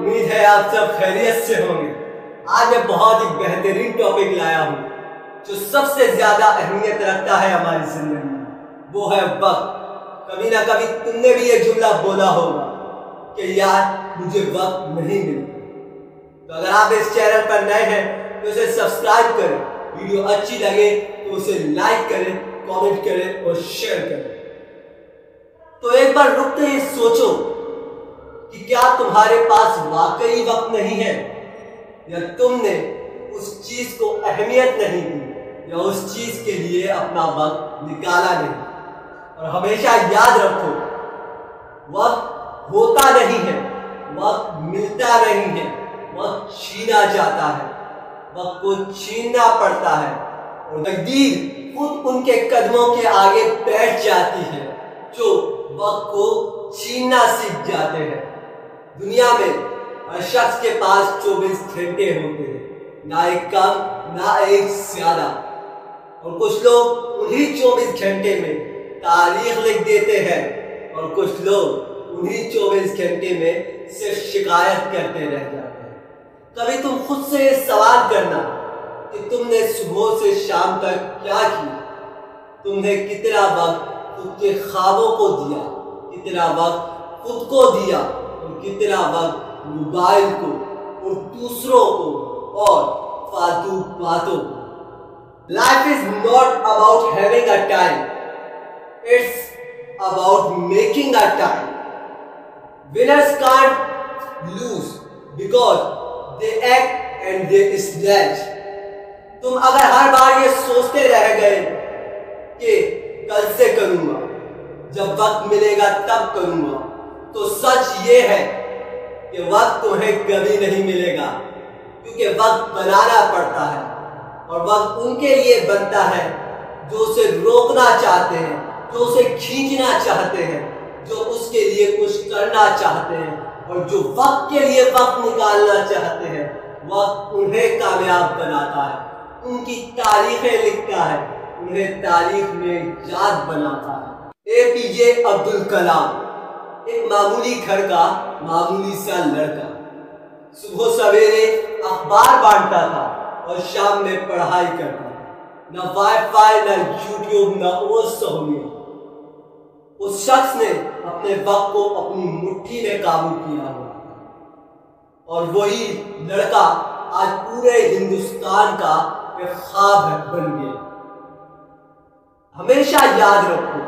امید ہے آپ سب خیریت سے ہوں گے۔ آج میں بہت ہی بہترین ٹاپک لایا ہوں جو سب سے زیادہ اہمیت رکھتا ہے ہماری زندگی میں، وہ ہے وقت۔ کبھی نہ کبھی تم نے بھی یہ جملہ بولا ہوگا کہ یار مجھے وقت نہیں ملتا۔ تو اگر آپ اس چینل پر نئے ہیں تو اسے سبسکرائب کریں، ویڈیو اچھی لگے تو اسے لائک کریں، کامنٹ کریں اور شیئر کریں۔ تو ایک بار رک کے یہ سوچو کہ کیا تمہارے پاس واقعی وقت نہیں ہے، یا تم نے اس چیز کو اہمیت نہیں دی، یا اس چیز کے لیے اپنا وقت نکالا نہیں۔ اور ہمیشہ یاد رکھو، وقت ہوتا نہیں ہے، وقت ملتا نہیں ہے، وقت چھینا جاتا ہے، وقت کو چھیننا پڑتا ہے، اور تقدیر خود ان کے قدموں کے آگے بیٹھ جاتی ہے جو وقت کو چھیننا سیکھ جاتے ہیں۔ دنیا میں ہر شخص کے پاس 24 گھنٹے ہوتے ہیں، نہ ایک کم نہ ایک زیادہ، اور کچھ لوگ انہی 24 گھنٹے میں تاریخ لکھ دیتے ہیں، اور کچھ لوگ انہی 24 گھنٹے میں صرف شکایت کرتے رہ جاتے ہیں۔ کبھی تم خود سے یہ سوال کرنا کہ تم نے صبح سے شام تک کیا کیا، تم نے کتنا وقت خود کے خوابوں کو دیا، کتنا وقت خود کو دیا، اور کتنا وقت موبائل کو اور دوسروں کو اور فالتو باتوں کو۔ Life is not about having a time, it's about making a time. Winners can't lose because they act and they snatch. تم اگر ہر بار یہ سوچتے رہ گئے کہ کل سے کروں گا، جب وقت ملے گا تب کروں گا، تو سچ یہ ہے کہ وقت تمہیں کبھی نہیں ملے گا، کیونکہ وقت بنانا پڑتا ہے، اور وقت ان کے لیے بنتا ہے جو اسے روکنا چاہتے ہیں، جو اسے کھینچنا چاہتے ہیں، جو اس کے لیے کچھ کرنا چاہتے ہیں، اور جو وقت کے لیے وقت نکالنا چاہتے ہیں۔ وقت انہیں کامیاب بناتا ہے، ان کی تاریخیں لکھتا ہے، انہیں تاریخ میں یاد بناتا ہے۔ APJ عبد الکلام ایک معمولی گھر کا معمولی سا لڑکا، صبح سویرے اخبار بانٹتا تھا اور شام میں پڑھائی کرتا تھا۔ نہ وائی فائی، نہ یوٹیوب، نہ اور سہولیت۔ اس شخص نے اپنے وقت کو اپنی مٹھی میں قابو کیا ہوا، اور وہی لڑکا آج پورے ہندوستان کا ایک خواب بن گیا۔ ہمیشہ یاد رکھو،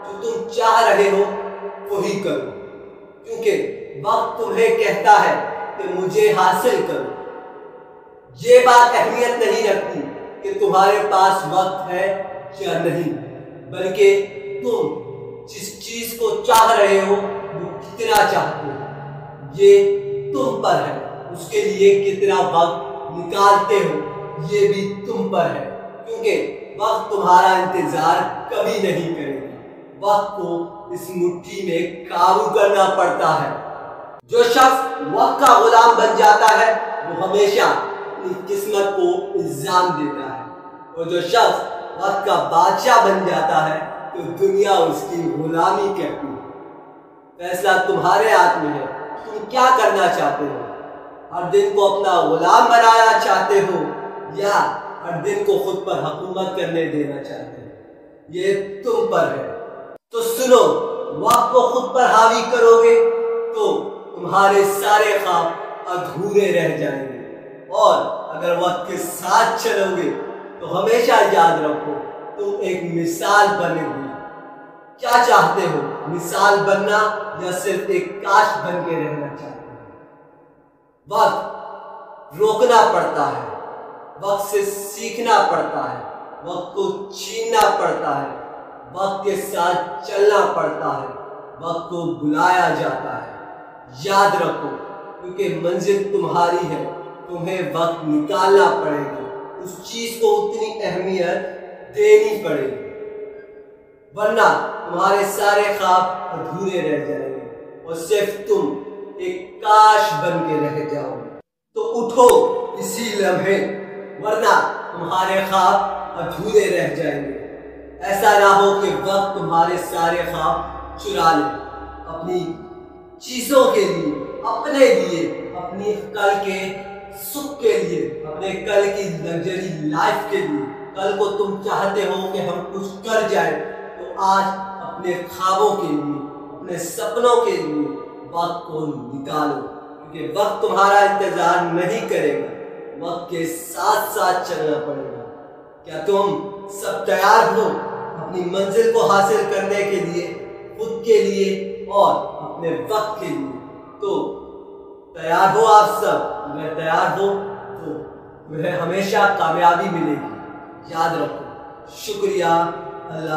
جو تم چاہ رہے ہو وہی کرو، کیونکہ وقت تمہیں کہتا ہے کہ مجھے حاصل کرو۔ یہ بات اہمیت نہیں رکھتی کہ تمہارے پاس وقت ہے یا نہیں، بلکہ تم جس چیز کو چاہ رہے ہو وہ کتنا چاہتے ہو، یہ تم پر ہے۔ اس کے لیے کتنا وقت نکالتے ہو یہ بھی تم پر ہے، کیونکہ وقت تمہارا انتظار کبھی نہیں کرے گا۔ وقت کو اس مٹھی میں قابو کرنا پڑتا ہے۔ جو شخص وقت کا غلام بن جاتا ہے وہ ہمیشہ اپنی قسمت کو الزام دیتا ہے، اور جو شخص وقت کا بادشاہ بن جاتا ہے تو دنیا اس کی غلامی کرتی ہے۔ فیصلہ تمہارے ہاتھ میں ہے، تم کیا کرنا چاہتے ہو؟ ہر دن کو اپنا غلام بنانا چاہتے ہو، یا ہر دن کو خود پر حکومت کرنے دینا چاہتے ہو؟ یہ تم پر ہے۔ تو سنو، وقت کو خود پر حاوی کرو گے تو تمہارے سارے خواب ادھورے رہ جائیں گے، اور اگر وقت کے ساتھ چلو گے تو ہمیشہ یاد رکھو تم ایک مثال بنے گے۔ کیا چاہتے ہو، مثال بننا یا صرف ایک کاش بن کے رہنا چاہتے ہو؟ وقت روکنا پڑتا ہے، وقت سے سیکھنا پڑتا ہے، وقت کو چھیننا پڑتا ہے، وقت کے ساتھ چلنا پڑتا ہے، وقت کو بلایا جاتا ہے۔ یاد رکھو، کیونکہ منزل تمہاری ہے، تمہیں وقت نکالنا پڑے گا، اس چیز کو اتنی اہمیت دینی پڑے گی، ورنہ تمہارے سارے خواب ادھورے رہ جائیں گے اور صرف تم ایک کاش بن کے رہ جاؤ گے۔ تو اٹھو اسی لمحے، ورنہ تمہارے خواب ادھورے رہ جائیں گے۔ ایسا نہ ہو کہ وقت تمہارے سارے خواب چرا لے، اپنی چیزوں کے لیے، اپنے لیے، اپنی کل کے سکھ کے لیے، اپنے کل کی لگژری لائف کے لیے، کل کو تم چاہتے ہو کہ ہم کچھ کر جائیں، تو آج اپنے خوابوں کے لیے، اپنے سپنوں کے لیے وقت کو نکالو، کیونکہ وقت تمہارا انتظار نہیں کرے گا، وقت کے ساتھ ساتھ چلنا پڑے گا۔ کیا تم سب تیار ہو اپنی منزل کو حاصل کرنے کے لیے، خود کے لیے اور اپنے وقت کے لیے؟ تو تیار ہو آپ سب؟ اگر تیار ہو تو تمہیں ہمیشہ کامیابی ملے گی، یاد رکھو۔ شکریہ، اللہ